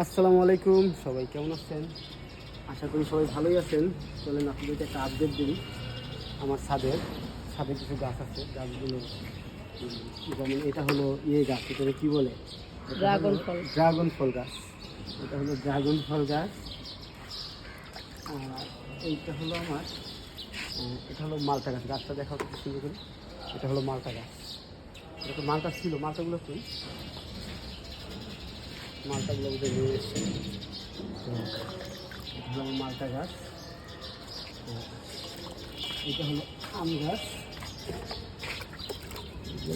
আসসালামু আলাইকুম, সবাই কেমন আছেন? আশা করি সবাই ভালোই আছেন। চলেন আপনাদেরকে একটা আপডেট দিই। আমার ছাদে কিছু গাছ আছে। গাছগুলো যেমন এটা হলো গাছ, এটা কী বলে? ড্রাগন ফল গাছ। এটা হলো ড্রাগন ফল গাছ। আর এইটা হলো আমার এটা হলো মালটা গাছ। গাছটা দেখা হচ্ছে সুন্দর করে। এটা হলো মালটা গাছ। এটা তো মালটা ছিল, মালটাগুলো কি? মালটাগুলো বোধহয় নিয়ে এসছে। এটা হলো মালটা গাছ। এটা হলো আম গাছ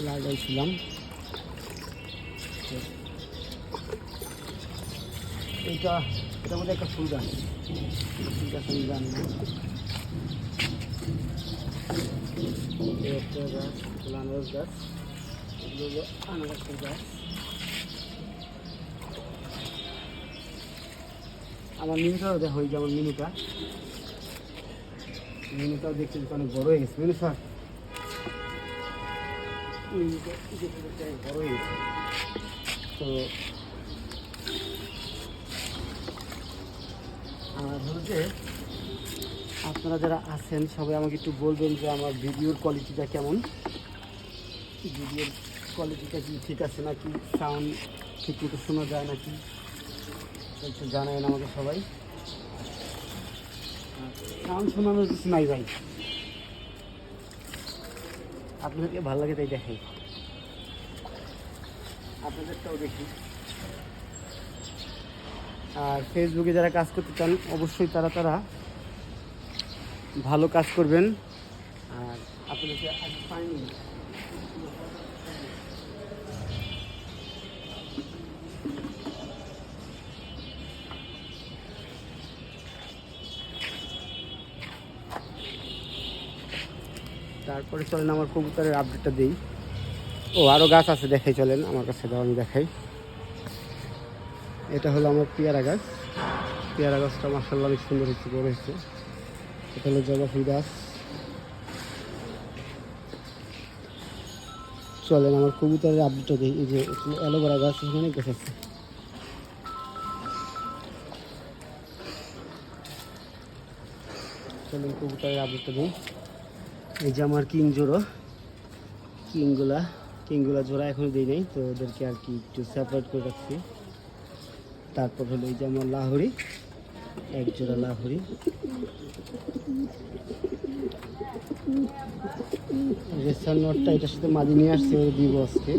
লাগাইছিলাম। এটা মধ্যে একটা ফুল গাছ। ফুল গাছ আমি জানি না। একটা গাছ হলো আনারস গাছ। এগুলো হলো আনারসের গাছ। আমার মিনুটাও দেখো, এই যেমন মিনুটাও দেখতে অনেক বড় হয়ে গেছে। মিনু স্যার বড় হয়ে গেছে। তো আর হলো যে আপনারা যারা আছেন সবাই আমাকে একটু বলবেন যে আমার ভিডিওর কোয়ালিটিটা কেমন। ভিডিওর কোয়ালিটিটা কি ঠিক আছে নাকি, সাউন্ড ঠিক মতো শোনা যায় নাকি, একটু জানাবেন আমাকে সবাই। সাউন্ড শোনানোর কিছু নাই ভাই, আপনাদেরকে ভালো লাগে তাই দেখাই, আপনাদেরটাও দেখি। আর ফেসবুকে যারা কাজ করতে চান অবশ্যই তারা ভালো কাজ করবেন। আর আপনাদেরকে আজ পাইনি, তারপরে চলেন আমার কবুতরের আপডেটটা দিই। আরও গাছ আছে, দেখাই চলেন আমার কাছে দাও, আমি দেখাই। এটা হলো আমার পেয়ারা গাছ। পেয়ারা গাছটা মাশাআল্লাহ অনেক সুন্দর হচ্ছে, বড় হচ্ছে। এটা হলো জবা ফুল গাছ। চলেন আমার কবুতরের আপডেটটা দিই। এই যে অ্যালোভেরা গাছ, এখানে গাছ আছে। চলেন কবুতরের আপডেটটা দিই। এই যে আমার কিংগুলা জোড়া এখনো দিই নাই, তো ওদেরকে আর কি একটু সেপারেট করে রাখছি। তারপর হলো এই যে আমার লাহোরি, এক জোড়া লাহোরি। রেসার নটটা এটার সাথে মাঝে নিয়ে আসছে, দিব আজকে।